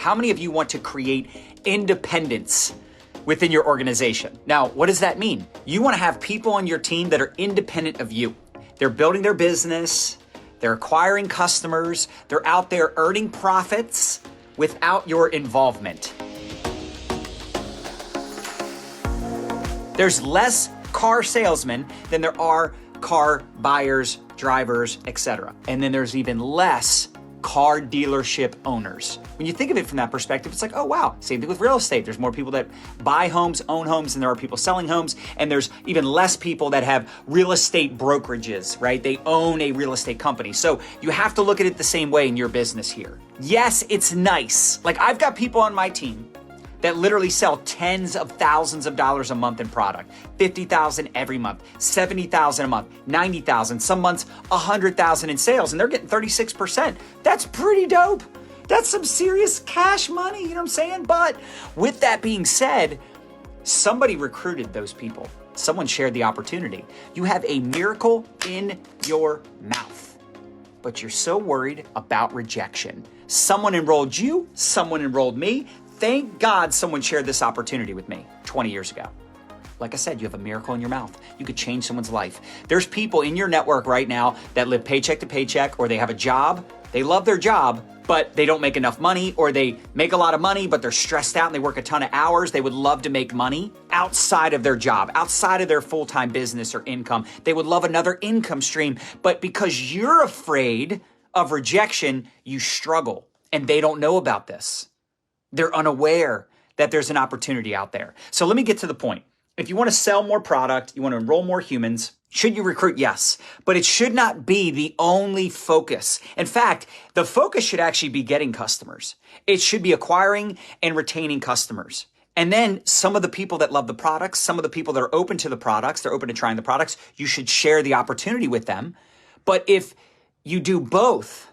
How many of you want to create independence within your organization? Now, what does that mean? You want to have people on your team that are independent of you. They're building their business, they're acquiring customers, they're out there earning profits without your involvement. There's less car salesmen than there are car buyers, drivers, etc. And then there's even less car dealership owners. When you think of it from that perspective, it's like, oh wow, same thing with real estate. There's more people that buy homes, own homes, than there are people selling homes. And there's even less people that have real estate brokerages, right? They own a real estate company. So you have to look at it the same way in your business here. Yes, it's nice. Like I've got people on my team that literally sell tens of thousands of dollars a month in product, 50,000 every month, 70,000 a month, 90,000, some months 100,000 in sales, and they're getting 36%. That's pretty dope. That's some serious cash money, you know what I'm saying? But with that being said, somebody recruited those people. Someone shared the opportunity. You have a miracle in your mouth, but you're so worried about rejection. Someone enrolled you, someone enrolled me. Thank God someone shared this opportunity with me 20 years ago. Like I said, you have a miracle in your mouth. You could change someone's life. There's people in your network right now that live paycheck to paycheck, or they have a job. They love their job, but they don't make enough money, or they make a lot of money, but they're stressed out and they work a ton of hours. They would love to make money outside of their job, outside of their full-time business or income. They would love another income stream, but because you're afraid of rejection, you struggle, and they don't know about this. They're unaware that there's an opportunity out there. So let me get to the point. If you want to sell more product, you want to enroll more humans, should you recruit? Yes, but it should not be the only focus. In fact, the focus should actually be getting customers. It should be acquiring and retaining customers. And then some of the people that love the products, some of the people that are open to the products, they're open to trying the products, you should share the opportunity with them. But if you do both,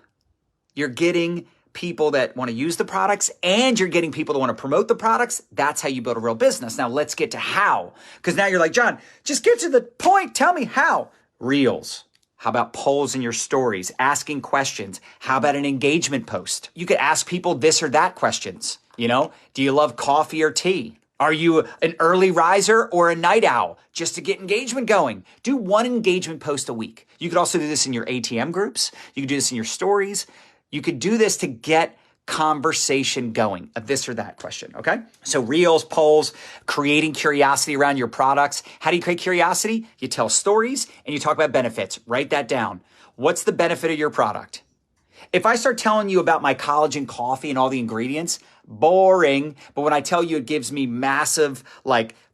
you're getting people that want to use the products and you're getting people that want to promote the products. That's how you build a real business. Now let's get to how, because now you're like, John, just get to the point. Tell me how. Reels. How about polls in your stories, asking questions? How about an engagement post? You could ask people this or that questions. You know, do you love coffee or tea? Are you an early riser or a night owl? Just to get engagement going. Do one engagement post a week. You could also do this in your ATM groups. You could do this in your stories. You could do this to get conversation going, a this or that question, okay? So reels, polls, creating curiosity around your products. How do you create curiosity? You tell stories and you talk about benefits. Write that down. What's the benefit of your product? If I start telling you about my collagen coffee and all the ingredients, boring. But when I tell you it gives me massive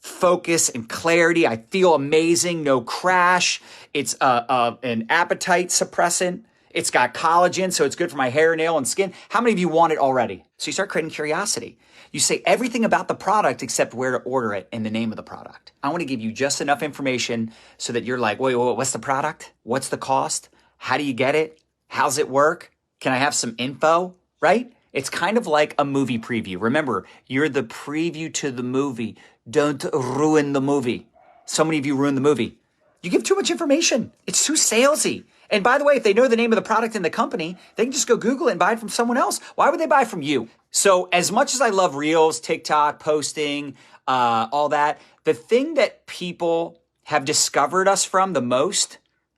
focus and clarity, I feel amazing, no crash. It's an appetite suppressant. It's got collagen, so it's good for my hair, nail, and skin. How many of you want it already? So you start creating curiosity. You say everything about the product except where to order it and the name of the product. I want to give you just enough information so that you're like, wait, what's the product? What's the cost? How do you get it? How's it work? Can I have some info, right? It's kind of like a movie preview. Remember, you're the preview to the movie. Don't ruin the movie. So many of you ruin the movie. You give too much information. It's too salesy. And by the way, if they know the name of the product in the company, they can just go Google it and buy it from someone else. Why would they buy from you? So as much as I love Reels, TikTok, posting, all that, the thing that people have discovered us from the most,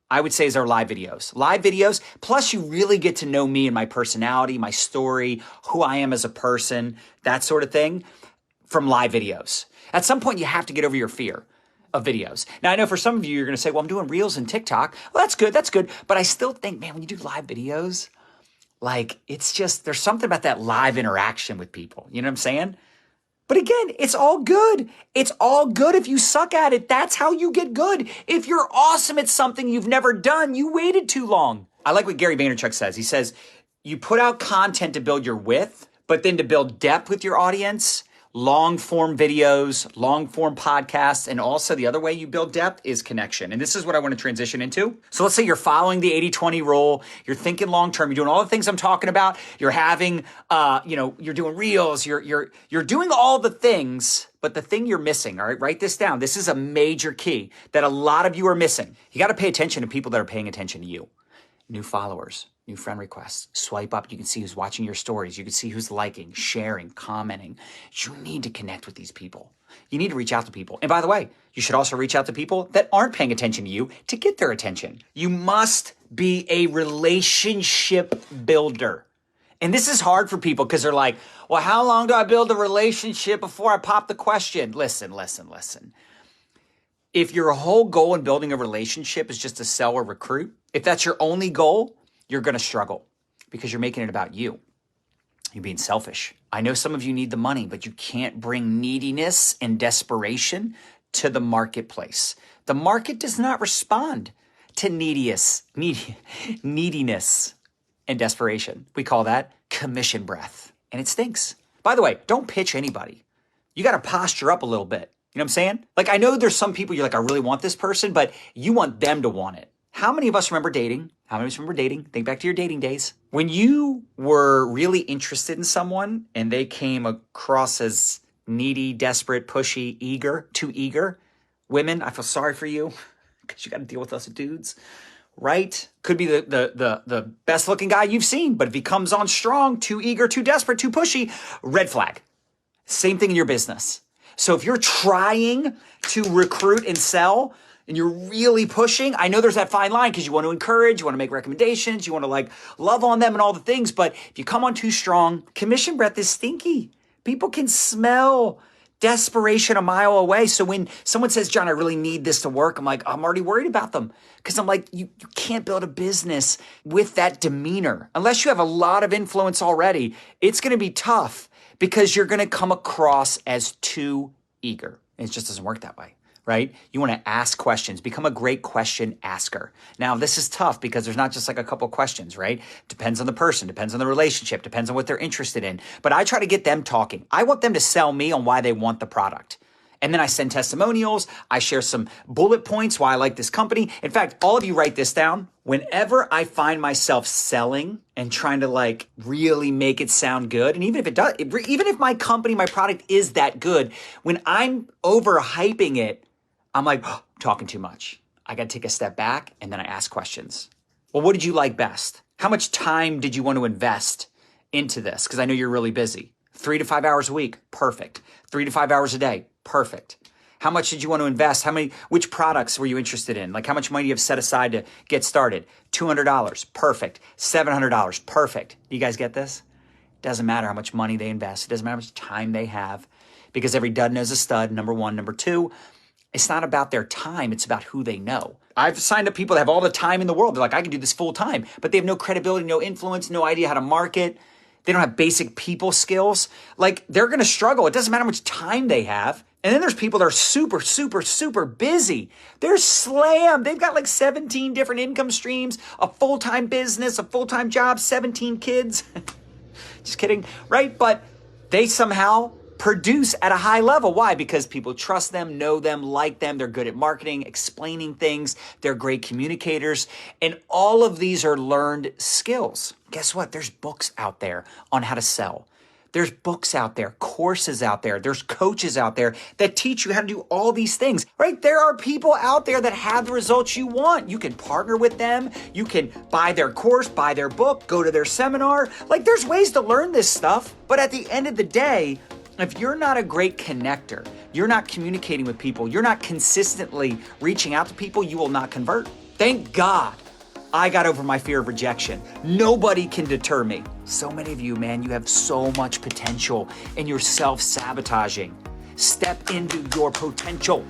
I would say, is our live videos. Live videos, plus you really get to know me and my personality, my story, who I am as a person, that sort of thing, from live videos. At some point, you have to get over your fear of videos. Now, I know for some of you, you're going to say, well, I'm doing Reels and TikTok. Well, that's good. But I still think, man, when you do live videos, it's just, there's something about that live interaction with people. You know what I'm saying? But again, it's all good. It's all good if you suck at it. That's how you get good. If you're awesome at something you've never done, you waited too long. I like what Gary Vaynerchuk says. He says, you put out content to build your width, but then to build depth with your audience, long form videos, long form podcasts, and also the other way you build depth is connection. And this is what I want to transition into. So let's say you're following the 80-20 rule. You're thinking long term. You're doing all the things I'm talking about. You're having, you're doing reels. You're doing all the things. But the thing you're missing, all right, write this down. This is a major key that a lot of you are missing. You got to pay attention to people that are paying attention to you. New followers. new friend requests. Swipe up, you can see who's watching your stories. You can see who's liking, sharing, commenting. You need to connect with these people. You need to reach out to people. And by the way, you should also reach out to people that aren't paying attention to you to get their attention. You must be a relationship builder. And this is hard for people because they're like, well, how long do I build a relationship before I pop the question? Listen. If your whole goal in building a relationship is just to sell or recruit, if that's your only goal, you're going to struggle because you're making it about you. You're being selfish. I know some of you need the money, but you can't bring neediness and desperation to the marketplace. The market does not respond to neediness and desperation. We call that commission breath, and it stinks. By the way, don't pitch anybody. You got to posture up a little bit. You know what I'm saying? Like, I know there's some people you're like, I really want this person, but you want them to want it. How many of us remember dating? How many of us remember dating? Think back to your dating days. When you were really interested in someone and they came across as needy, desperate, pushy, too eager, women, I feel sorry for you because you got to deal with us dudes, right? Could be the best looking guy you've seen, but if he comes on strong, too eager, too desperate, too pushy, red flag. Same thing in your business. So if you're trying to recruit and sell and you're really pushing, I know there's that fine line because you want to encourage, you want to make recommendations, you want to like love on them and all the things. But if you come on too strong, commission breath is stinky. People can smell desperation a mile away. So when someone says, John, I really need this to work, I'm like, I'm already worried about them because I'm like, you can't build a business with that demeanor. Unless you have a lot of influence already, it's going to be tough because you're going to come across as too eager. And it just doesn't work that way, right? You want to ask questions, become a great question asker. Now, this is tough because there's not just like a couple questions, right? Depends on the person, depends on the relationship, depends on what they're interested in. But I try to get them talking. I want them to sell me on why they want the product. And then I send testimonials. I share some bullet points why I like this company. In fact, all of you write this down. Whenever I find myself selling and trying to like really make it sound good, and even if it does, even if my company, my product is that good, when I'm overhyping it, I'm like, oh, talking too much. I got to take a step back and then I ask questions. Well, what did you like best? How much time did you want to invest into this? Because I know you're really busy. 3 to 5 hours a week, perfect. 3 to 5 hours a day, perfect. How much did you want to invest? Which products were you interested in? Like how much money do you have set aside to get started? $200, perfect. $700, perfect. You guys get this? Doesn't matter how much money they invest. It doesn't matter how much time they have because every dud knows a stud, number one. Number two, it's not about their time. It's about who they know. I've signed up people that have all the time in the world. They're like, I can do this full time, but they have no credibility, no influence, no idea how to market. They don't have basic people skills. Like they're going to struggle. It doesn't matter how much time they have. And then there's people that are super, super, super busy. They're slammed. They've got like 17 different income streams, a full-time business, a full-time job, 17 kids. Just kidding, right? But they somehow produce at a high level. Why? Because people trust them, know them, like them. They're good at marketing, explaining things. They're great communicators. And all of these are learned skills. Guess what? There's books out there on how to sell. There's books out there, courses out there. There's coaches out there that teach you how to do all these things, right? There are people out there that have the results you want. You can partner with them. You can buy their course, buy their book, go to their seminar. Like there's ways to learn this stuff. But at the end of the day, if you're not a great connector, you're not communicating with people, you're not consistently reaching out to people, you will not convert. Thank God I got over my fear of rejection. Nobody can deter me. So many of you, man, you have so much potential and you're self-sabotaging. Step into your potential.